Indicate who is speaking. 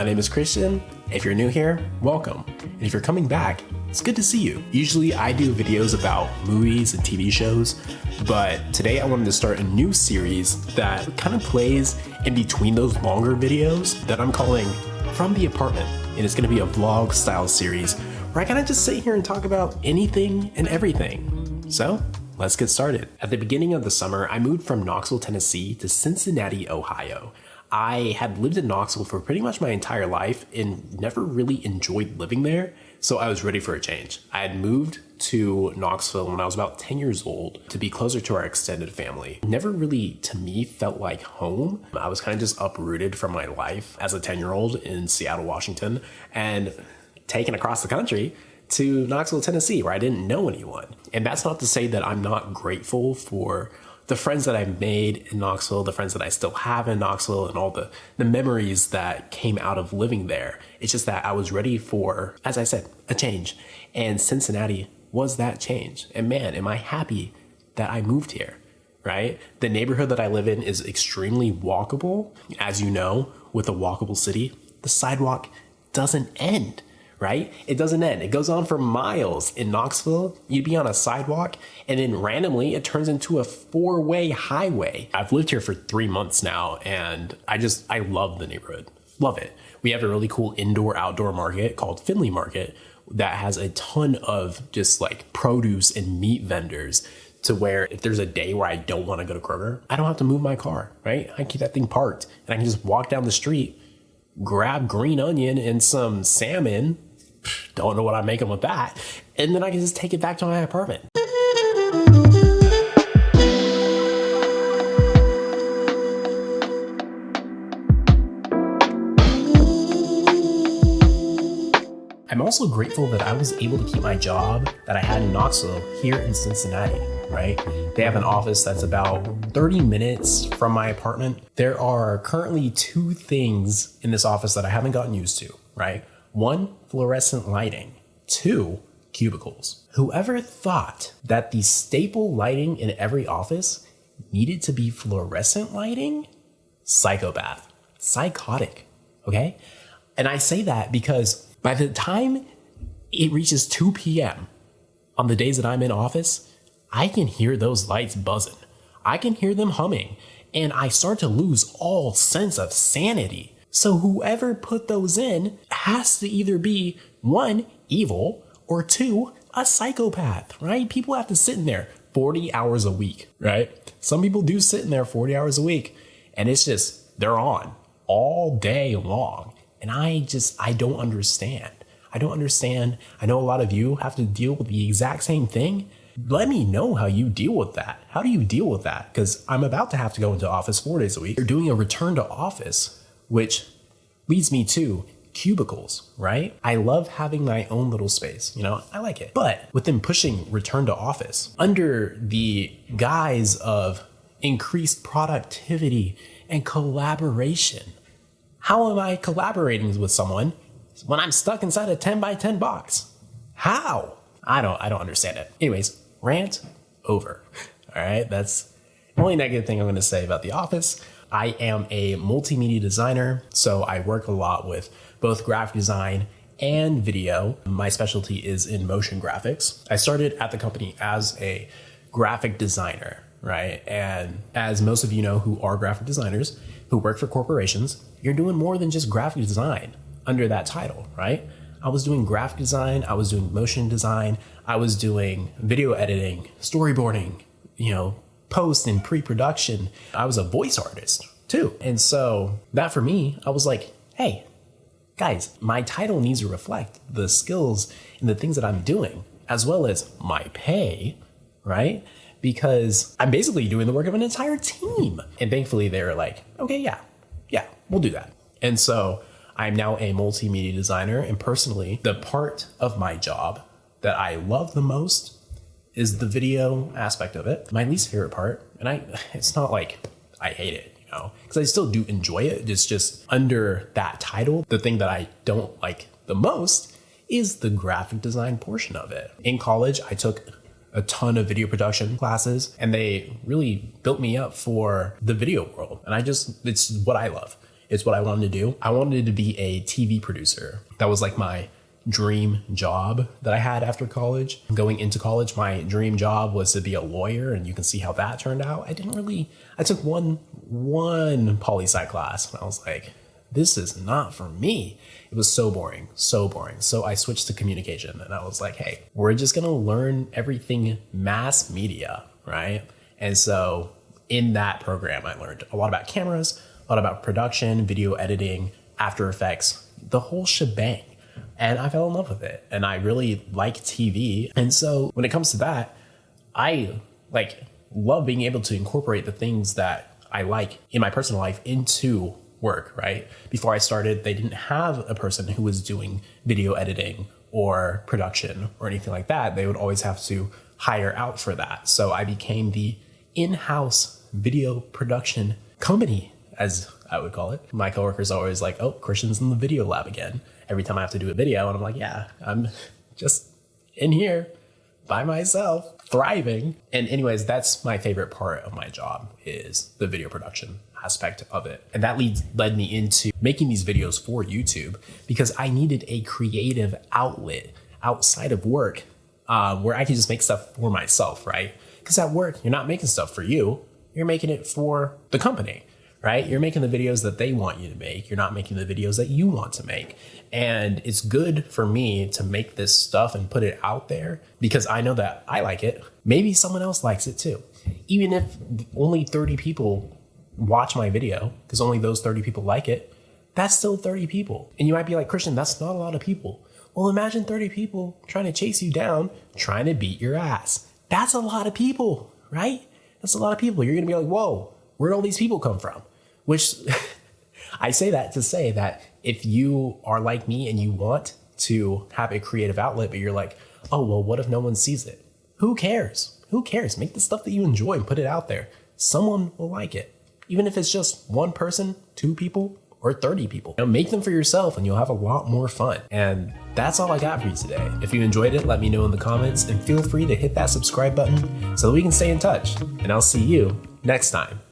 Speaker 1: my name is Christian. If you're new here, welcome. And if you're coming back, it's good to see you. Usually I do videos about movies and TV shows, but today I wanted to start a new series that kind of plays in between those longer videos that I'm calling From the Apartment. And it's gonna be a vlog style series where I kind of just sit here and talk about anything and everything. So let's get started. At the beginning of the summer, I moved from Knoxville, Tennessee to Cincinnati, Ohio. I had lived in Knoxville for pretty much my entire life and never really enjoyed living there, so I was ready for a change. I had moved to Knoxville when I was about 10 years old to be closer to our extended family. Never really, to me, felt like home. I was kind of just uprooted from my life as a 10-year-old in Seattle, Washington, and taken across the country to Knoxville, Tennessee, where I didn't know anyone. And that's not to say that I'm not grateful for the friends that I've made in Knoxville, the friends that I still have in Knoxville, and all the memories that came out of living there. It's just that I was ready for, as I said, a change. And Cincinnati was that change. And man, am I happy that I moved here, right? The neighborhood that I live in is extremely walkable. As you know, with a walkable city, the sidewalk doesn't end. Right? It doesn't end. It goes on for miles. In Knoxville, you'd be on a sidewalk and then randomly it turns into a 4-way highway. I've lived here for 3 months now and I love the neighborhood. Love it. We have a really cool indoor-outdoor market called Findlay Market that has a ton of just like produce and meat vendors to where if there's a day where I don't want to go to Kroger, I don't have to move my car, right? I can keep that thing parked and I can just walk down the street, grab green onion and some salmon. Don't know what I'm making with that. And then I can just take it back to my apartment. I'm also grateful that I was able to keep my job that I had in Knoxville here in Cincinnati, right? They have an office that's about 30 minutes from my apartment. There are currently 2 things in this office that I haven't gotten used to, right? 1, fluorescent lighting. 2, cubicles. Whoever thought that the staple lighting in every office needed to be fluorescent lighting? Psychopath. Psychotic. Okay? And I say that because by the time it reaches 2 p.m. on the days that I'm in office, I can hear those lights buzzing. I can hear them humming. And I start to lose all sense of sanity. So whoever put those in has to either be 1, evil, or 2, a psychopath, right? People have to sit in there 40 hours a week, right? Some people do sit in there 40 hours a week and it's just, they're on all day long. And I don't understand. I don't understand. I know a lot of you have to deal with the exact same thing. Let me know how you deal with that. How do you deal with that? Because I'm about to have to go into office 4 days a week. They're doing a return to office, which leads me to cubicles, right? I love having my own little space, I like it. But with them pushing return to office under the guise of increased productivity and collaboration, how am I collaborating with someone when I'm stuck inside a 10 by 10 box? How? I don't understand it. Anyways, rant over. All right, that's the only negative thing I'm going to say about the office. I am a multimedia designer, so I work a lot with both graphic design and video. My specialty is in motion graphics. I started at the company as a graphic designer, right? And as most of you know who are graphic designers, who work for corporations, you're doing more than just graphic design under that title, right? I was doing graphic design, I was doing motion design, I was doing video editing, storyboarding, post and pre-production. I was a voice artist too. And so that for me, I was like, hey, guys, my title needs to reflect the skills and the things that I'm doing, as well as my pay, right? Because I'm basically doing the work of an entire team. And thankfully they were like, okay, yeah, we'll do that. And so I'm now a multimedia designer. And personally, the part of my job that I love the most is the video aspect of it. My least favorite part, and it's not like I hate it, because I still do enjoy it. It's just under that title, the thing that I don't like the most is the graphic design portion of it. In college, I took a ton of video production classes and they really built me up for the video world. And it's what I love. It's what I wanted to do. I wanted to be a TV producer. That was like my dream job that I had after college. Going into college, my dream job was to be a lawyer, and you can see how that turned out. I took one poli-sci class, and I was like, this is not for me. It was so boring, so boring. So I switched to communication, and I was like, hey, we're just gonna learn everything mass media, right? And so in that program, I learned a lot about cameras, a lot about production, video editing, After Effects, the whole shebang. And I fell in love with it. And I really like TV. And so when it comes to that, I love being able to incorporate the things that I like in my personal life into work, right? Before I started, they didn't have a person who was doing video editing or production or anything like that. They would always have to hire out for that. So I became the in-house video production company, as I would call it. My coworkers are always like, oh, Christian's in the video lab again. Every time I have to do a video, and I'm like, yeah, I'm just in here by myself, thriving. And anyways, that's my favorite part of my job, is the video production aspect of it. And that led me into making these videos for YouTube, because I needed a creative outlet outside of work where I could just make stuff for myself, right? Because at work, you're not making stuff for you, you're making it for the company, right? You're making the videos that they want you to make. You're not making the videos that you want to make. And it's good for me to make this stuff and put it out there, because I know that I like it. Maybe someone else likes it too. Even if only 30 people watch my video, because only those 30 people like it, that's still 30 people. And you might be like, Christian, that's not a lot of people. Well, imagine 30 people trying to chase you down, trying to beat your ass. That's a lot of people, right? That's a lot of people. You're going to be like, whoa, where'd all these people come from? Which I say that to say that if you are like me and you want to have a creative outlet, but you're like, oh, well, what if no one sees it? Who cares? Who cares? Make the stuff that you enjoy and put it out there. Someone will like it. Even if it's just one person, 2 people, or 30 people. Make them for yourself and you'll have a lot more fun. And that's all I got for you today. If you enjoyed it, let me know in the comments, and feel free to hit that subscribe button so that we can stay in touch. And I'll see you next time.